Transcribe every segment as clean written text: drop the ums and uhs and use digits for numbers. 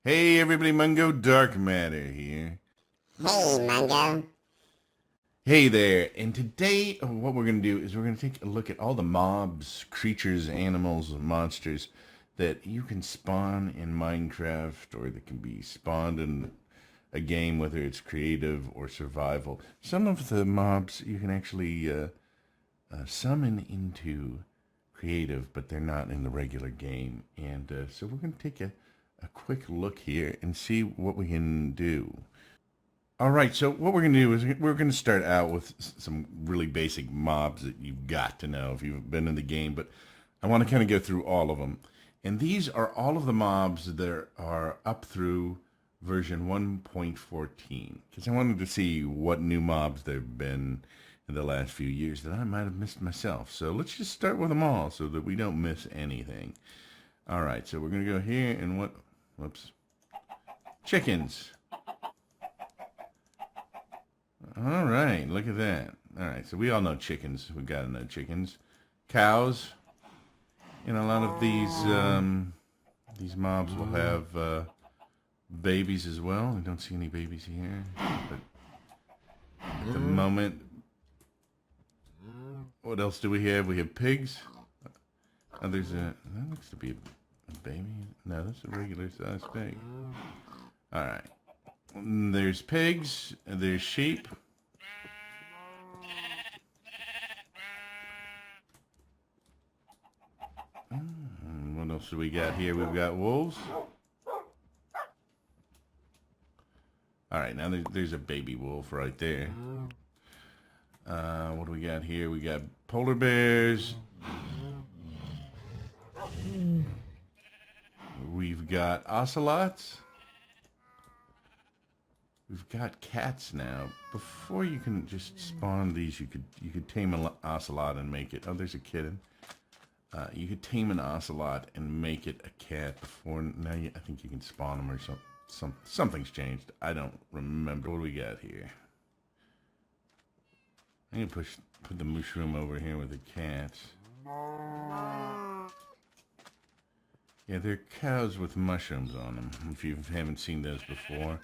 Hey everybody, Mungo Dark Matter here. Hey, Mungo. Hey there, and today what we're going to do is we're going to take a look at all the mobs, creatures, animals, and monsters that you can spawn in Minecraft or that can be spawned in a game, whether it's creative or survival. Some of the mobs you can actually summon into creative, but they're not in the regular game. And so we're going to take a quick look here and see what we can do. All right, so what we're going to do is we're going to start out with some really basic mobs that you've got to know if you've been in the game, but I want to kind of go through all of them. And these are all of the mobs that are up through version 1.14, because I wanted to see what new mobs there have been in the last few years that I might have missed myself. So let's just start with them all so that we don't miss anything. All right, so we're going to go here and whoops, chickens. All right, look at that. All right, so we all know chickens. We got to know chickens. Cows. And a lot of these mobs will have babies as well. I don't see any babies here, but at the moment, what else do we have? We have pigs. Oh, that looks to be a baby. No, that's a regular sized pig. All right. There's pigs. There's sheep. What else do we got here? We've got wolves. All right, now there's a baby wolf right there. What do we got here? We got polar bears. We've got ocelots. We've got cats now. Before you can just spawn these, you could tame an ocelot and make it. Oh, there's a kitten. You could tame an ocelot and make it a cat before. Now I think you can spawn them or something's changed. I don't remember. What do we got here? I'm gonna put the mushroom over here with the cats. Yeah, they're cows with mushrooms on them. If you haven't seen those before.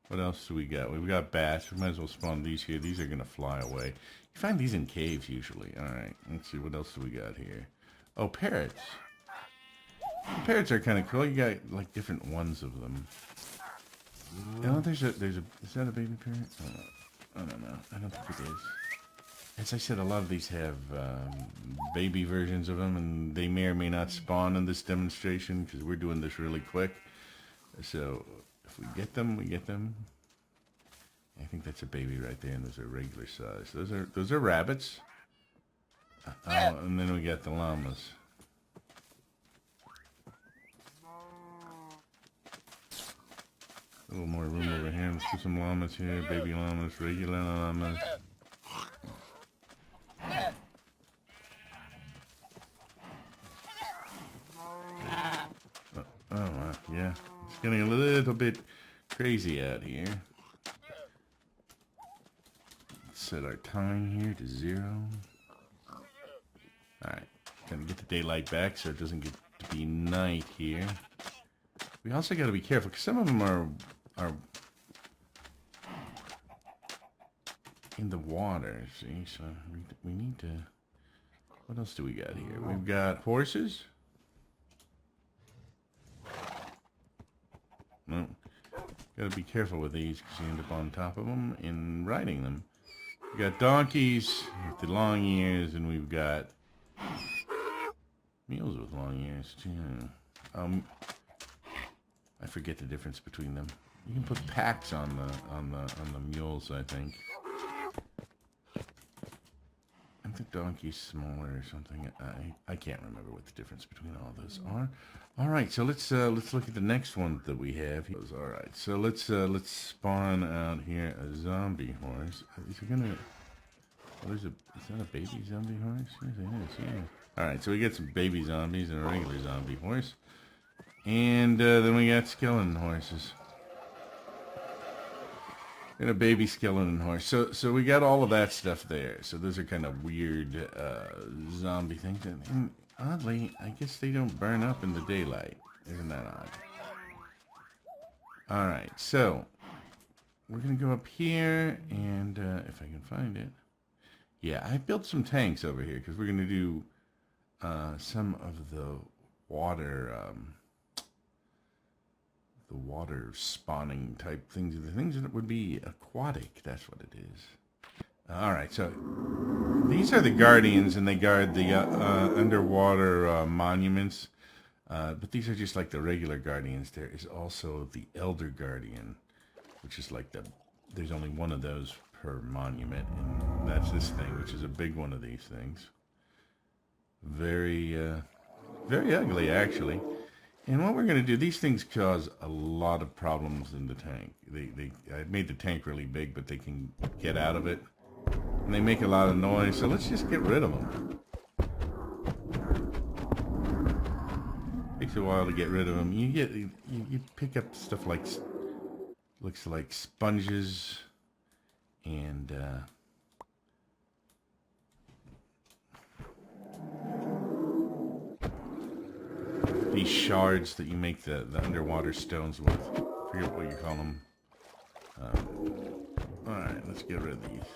What else do we got? We've got bats. We might as well spawn these here. These are gonna fly away. You find these in caves usually. All right. Let's see what else do we got here. Oh, parrots. Parrots are kind of cool. You got like different ones of them. Oh, is that a baby parrot? I don't know. I don't think it is. As I said, a lot of these have baby versions of them, and they may or may not spawn in this demonstration because we're doing this really quick. So if we get them, we get them. I think that's a baby right there, and those are regular size. Those are rabbits. Oh, and then we got the llamas. A little more room over here. Let's put some llamas here. Baby llamas, regular llamas. Oh, yeah. It's getting a little bit crazy out here. Let's set our time here to 0. Alright, gonna get the daylight back so it doesn't get to be night here. We also gotta be careful because some of them are in the water, see? So we need to... What else do we got here? We've got horses. No, gotta be careful with these because you end up on top of them and riding them. We got donkeys with the long ears, and we've got mules with long ears too. I forget the difference between them. You can put packs on the mules, I think. I think the donkey's smaller or something. I can't remember what the difference between all those are. All right, so let's look at the next one that we have. All right, so let's spawn out here a zombie horse. Is it gonna? Oh, is that a baby zombie horse? Yes, it is. Yeah. All right, so we get some baby zombies and a regular zombie horse, and then we got skeleton horses. And a baby skeleton horse. So we got all of that stuff there. So those are kind of weird zombie things. And oddly, I guess they don't burn up in the daylight. Isn't that odd? All right, so we're gonna go up here, and if I can find it, yeah, I built some tanks over here because we're gonna do some of the water spawning type things, the things that would be aquatic. That's what it is. All right, so these are the guardians, and they guard the underwater monuments. But these are just like the regular guardians. There is also the elder guardian, which is like there's only one of those per monument, and that's this thing, which is a big one of these things. Very, very ugly, actually. And what we're going to do, these things cause a lot of problems in the tank. I made the tank really big, but they can get out of it. And they make a lot of noise, so let's just get rid of them. Takes a while to get rid of them. You pick up stuff like, looks like sponges and these shards that you make the underwater stones with. I forget what you call them. Alright, let's get rid of these.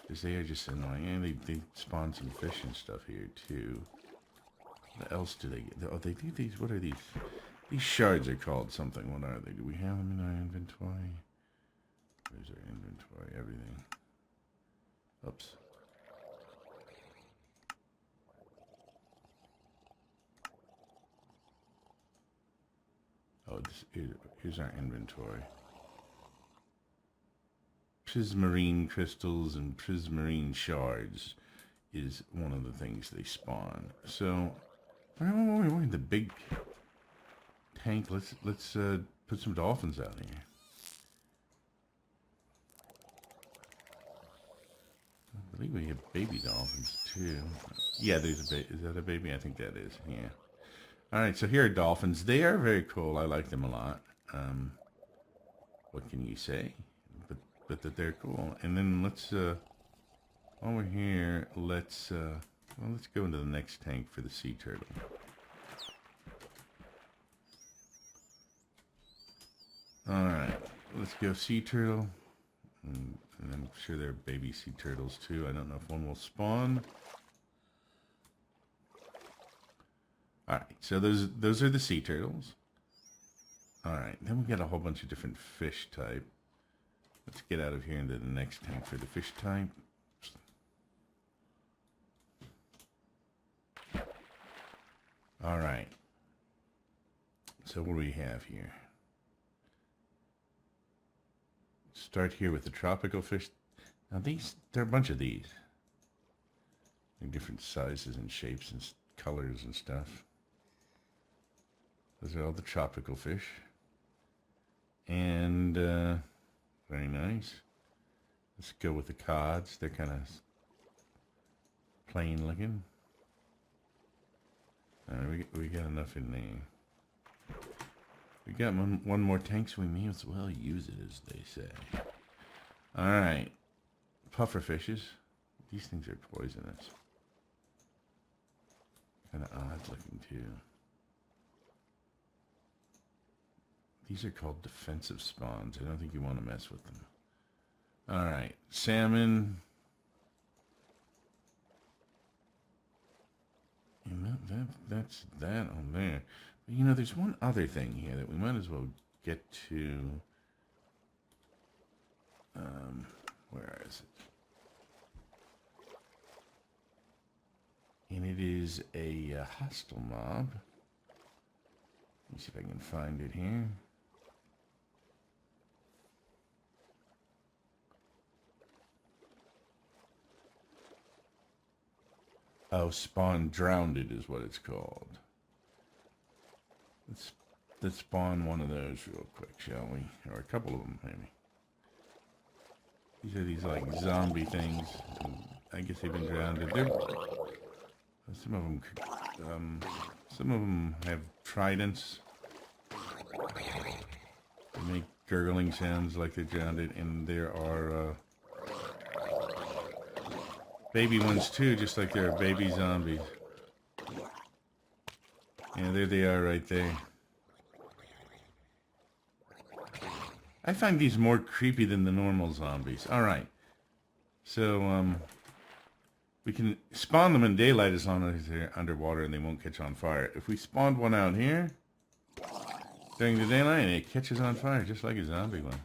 Because they are just annoying. And they spawn some fish and stuff here too. What else do they get? Oh, they do these. What are these? These shards are called something. What are they? Do we have them in our inventory? Where's our inventory? Everything. Oops. Oh, here's our inventory. Prismarine crystals and prismarine shards is one of the things they spawn. So, we're in the big tank. Let's put some dolphins out here. I believe we have baby dolphins too. Yeah, there's a baby. Is that a baby? I think that is. Yeah. All right, so here are dolphins. They are very cool. I like them a lot. What can you say? But that they're cool. And then let's while we're here, let's go into the next tank for the sea turtle. All right, let's go sea turtle. And I'm sure there are baby sea turtles too. I don't know if one will spawn. All right, so those are the sea turtles. All right, then we got a whole bunch of different fish type. Let's get out of here into the next tank for the fish type. All right. So what do we have here? Start here with the tropical fish. Now there are a bunch of these. In different sizes and shapes and colors and stuff. Those are all the tropical fish. And very nice. Let's go with the cods. They're kind of plain looking. All right, we got enough in there. We got one more tank, so we may as well use it, as they say. All right, puffer fishes. These things are poisonous. Kind of odd looking too. These are called defensive spawns. I don't think you want to mess with them. All right, salmon. And that's that on there. But, you know, there's one other thing here that we might as well get to. Where is it? And it is a hostile mob. Let me see if I can find it here. Oh, spawn drowned is what it's called. Let's spawn one of those real quick, shall we? Or a couple of them, maybe. These are these like zombie things. I guess they've been drowned. Some of them have tridents. They make gurgling sounds like they're drowned, and there are baby ones too, just like there are baby zombies. Yeah, there they are right there. I find these more creepy than the normal zombies. All right. So, we can spawn them in daylight as long as they're underwater and they won't catch on fire. If we spawned one out here during the daylight, it catches on fire just like a zombie one.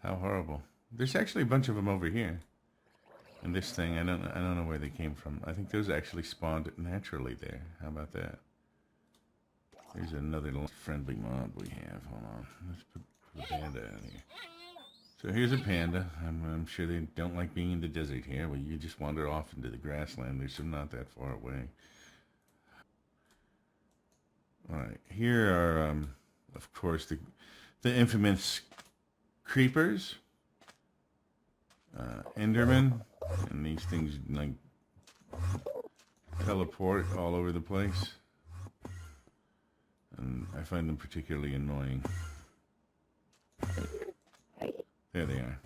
How horrible. There's actually a bunch of them over here. And this thing, I don't know where they came from. I think those actually spawned naturally there. How about that? Here's another little friendly mob we have. Hold on. Let's put the panda out here. So here's a panda. I'm sure they don't like being in the desert here. Well, you just wander off into the grassland. There's some not that far away. Alright, here are, of course, the infamous creepers. Endermen. And these things, like, teleport all over the place. And I find them particularly annoying. There they are.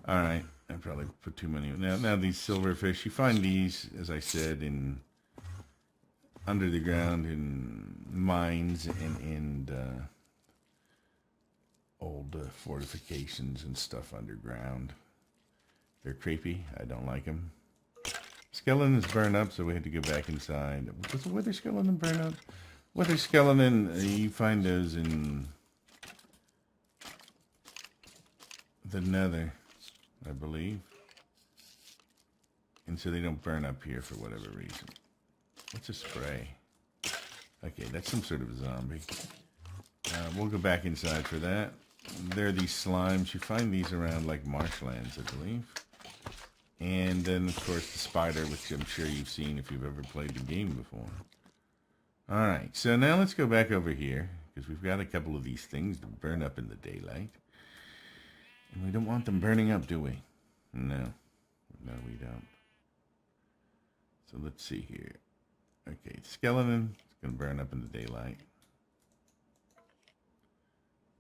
Alright, I probably put too many. Now these silverfish, you find these, as I said, in under the ground, in mines, and in old fortifications and stuff underground. They're creepy. I don't like them. Skeletons burn up, so we had to go back inside. Does the wither skeleton burn up? Wither skeleton, you find those in the nether, I believe. And so they don't burn up here for whatever reason. What's a spray? Okay, that's some sort of zombie. We'll go back inside for that. There are these slimes. You find these around like marshlands, I believe. And then, of course, the spider, which I'm sure you've seen if you've ever played the game before. Alright, so now let's go back over here, because we've got a couple of these things that burn up in the daylight. And we don't want them burning up, do we? No. No, we don't. So let's see here. Okay, skeleton. It's going to burn up in the daylight.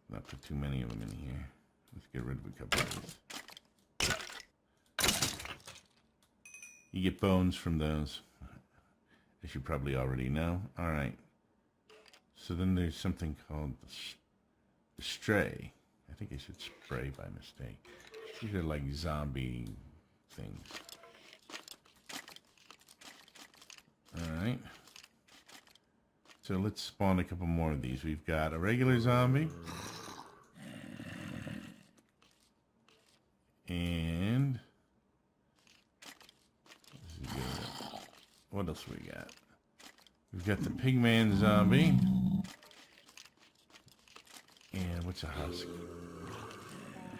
Not put too many of them in here. Let's get rid of a couple of these. You get bones from those, as you probably already know. Alright. So then there's something called the stray. I think I said spray by mistake. These are like zombie things. Alright. So let's spawn a couple more of these. We've got a regular zombie. And what else we got? We've got the pigman zombie. And what's a husk?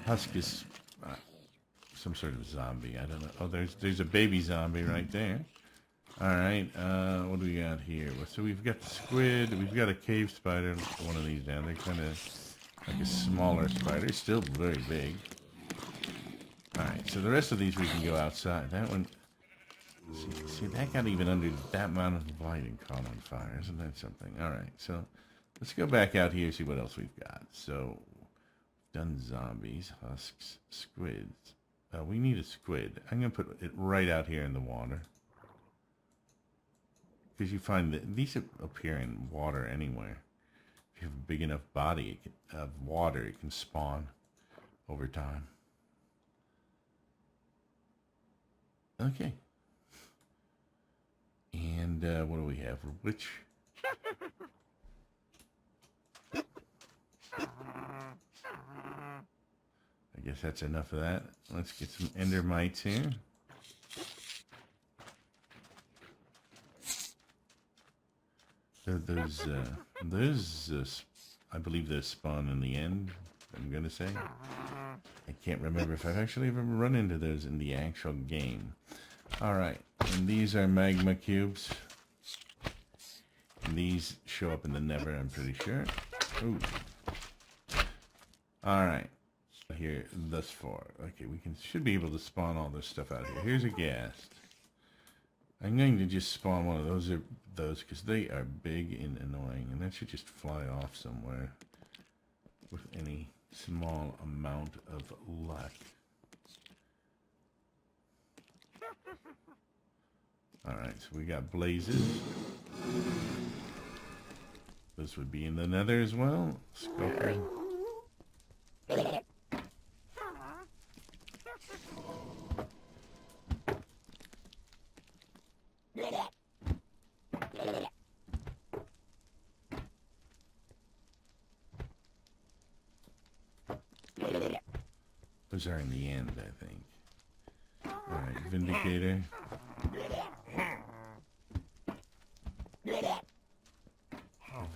Husk is some sort of zombie. I don't know. Oh, there's a baby zombie right there. All right. What do we got here? So we've got the squid. We've got a cave spider. One of these down. They're kind of like a smaller spider. Still very big. All right. So the rest of these we can go outside. That one. See, that got even under that amount of light and caught on fire. Isn't that something? All right. So let's go back out here and see what else we've got. So done zombies, husks, squids. We need a squid. I'm going to put it right out here in the water. Because you find that these appear in water anywhere. If you have a big enough body of water, it can spawn over time. Okay. And what do we have? Which? I guess that's enough of that. Let's get some ender mites here. Those, I believe those spawn in the end, I'm going to say. I can't remember if I've actually ever run into those in the actual game. Alright, and these are magma cubes. And these show up in the Nether, I'm pretty sure. Ooh. Alright. Here, thus far. Okay, should be able to spawn all this stuff out here. Here's a ghast. I'm going to just spawn one of those because they are big and annoying, and that should just fly off somewhere with any small amount of luck. Alright, so we got blazes. This would be in the Nether as well. Skulker. Those are in the end, I think. Alright, Vindicator.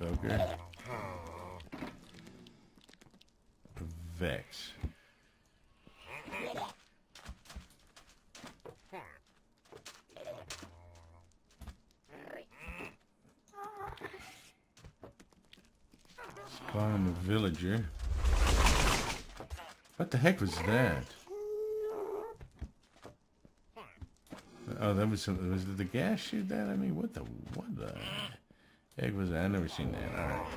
Evoker. Vex. Spawn the villager. What the heck was that? Oh, that was some. Was it the gas shoot that? I mean, what the heck was that? I never seen that. All right.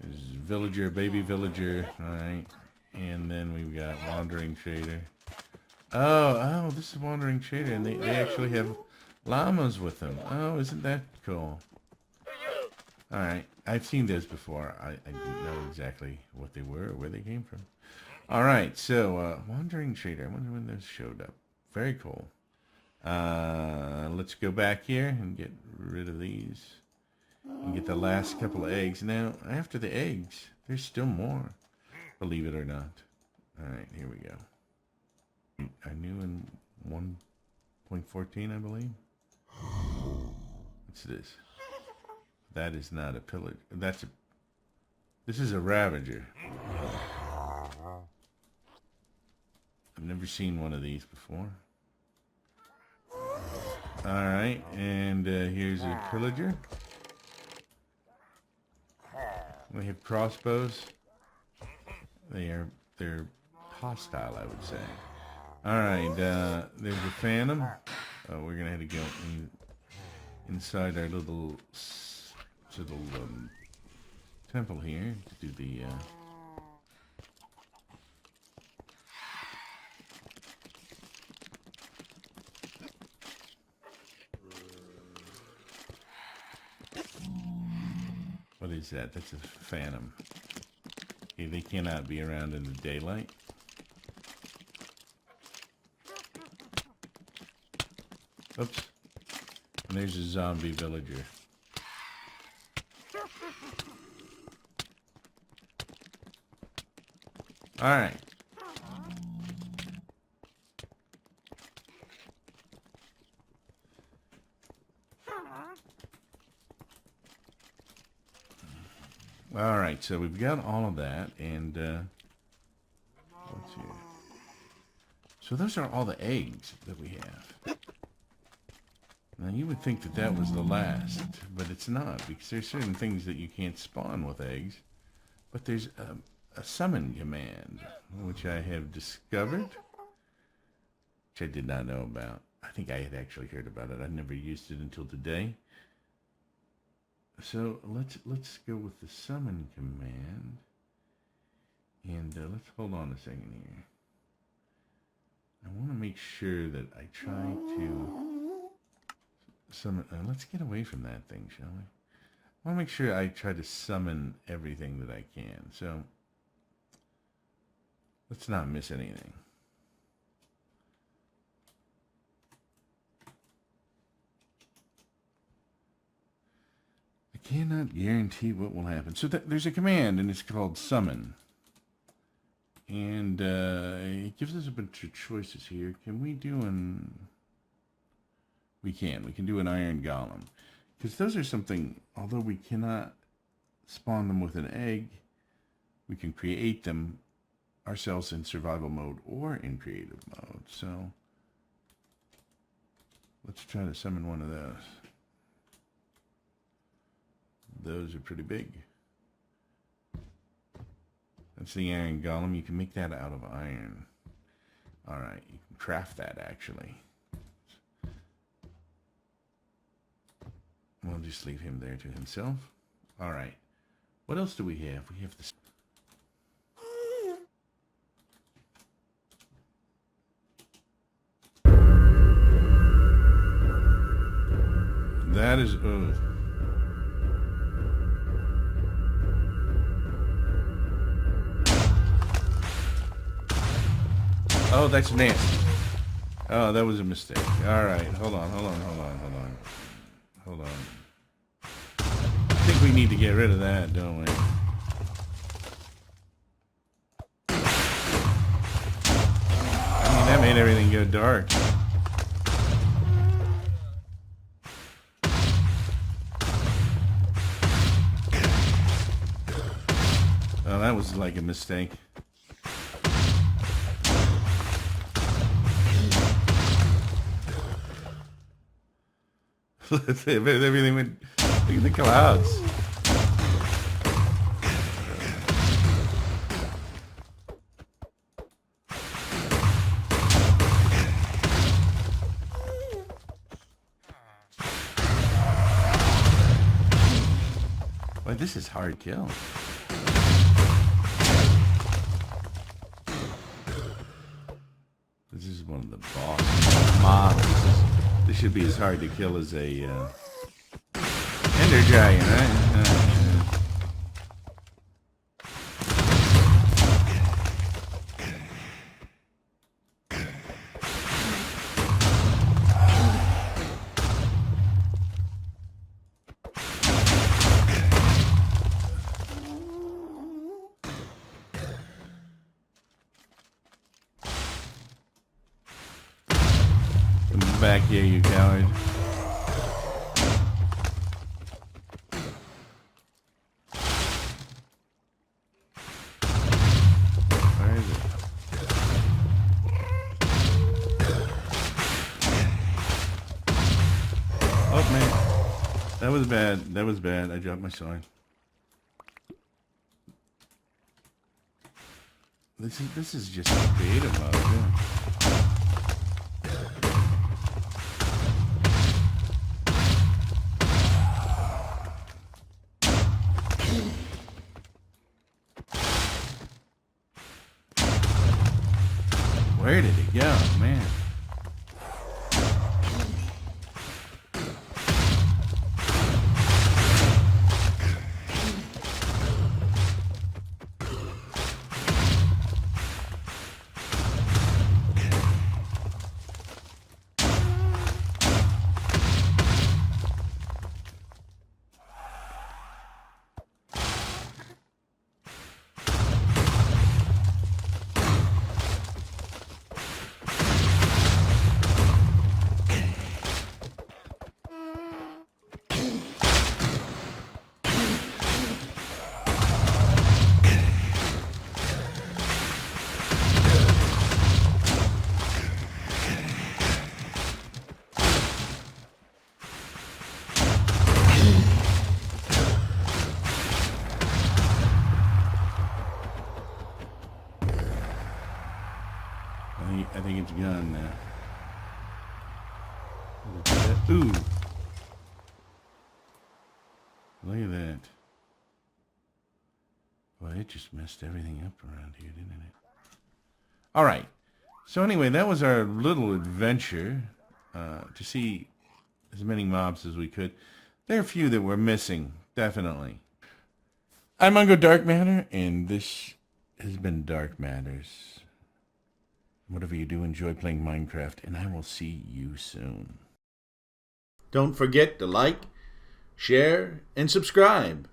There's villager, baby villager. All right, and then we've got wandering trader. Oh, this is wandering trader, and they actually have llamas with them. Oh, isn't that cool? All right, I've seen those before. I didn't know exactly what they were or where they came from. All right, so wandering trader. I wonder when those showed up. Very cool. Let's go back here and get rid of these and get the last couple of eggs. Now, after the eggs, there's still more, believe it or not. All right, here we go. I knew in 1.14, I believe. What's this? That is not a pillager. This is a ravager. I've never seen one of these before. Alright, and here's a pillager. We have crossbows. They're hostile, I would say. Alright, there's a phantom. We're gonna have to go inside our little temple here to do the what is that? That's a phantom. Okay, they cannot be around in the daylight. Oops. And there's a zombie villager. Alright. Alright, so we've got all of that, and what's here? So those are all the eggs that we have. Now you would think that that was the last, but it's not, because there's certain things that you can't spawn with eggs. But there's a summon command, which I have discovered, which I did not know about. I think I had actually heard about it. I never used it until today. So let's go with the summon command, and let's hold on a second here. I want to make sure that I try to summon. Let's get away from that thing, shall we? I want to make sure I try to summon everything that I can. So let's not miss anything. I cannot guarantee what will happen. So there's a command, and it's called summon. And it gives us a bunch of choices here. Can we do an... We can do an iron golem. Because those are something, although we cannot spawn them with an egg, we can create them ourselves in survival mode or in creative mode. So let's try to summon one of those. Those are pretty big. That's the iron golem. You can make that out of iron. Alright, you can craft that actually. We'll just leave him there to himself. Alright. What else do we have? We have this. That is... Oh, that's nasty. Oh, that was a mistake. All right, hold on. I think we need to get rid of that, don't we? I mean, that made everything go dark. Oh, that was like a mistake. Everything went. Look at the clouds. Boy, this is hard kill. This is one of the boss mobs. This should be as hard to kill as a Ender Dragon, right? Come back here, you coward. Where is it? Oh man, that was bad. That was bad. I dropped my sword. This is just a creative mode. Yeah. Where did it go, man? I think it's gone now. Ooh. Look at that. Well, it just messed everything up around here, didn't it? All right. So anyway, that was our little adventure to see as many mobs as we could. There are a few that we're missing, definitely. I'm Mungo Dark Matter, and this has been Dark Matters. Whatever you do, enjoy playing Minecraft, and I will see you soon. Don't forget to like, share, and subscribe.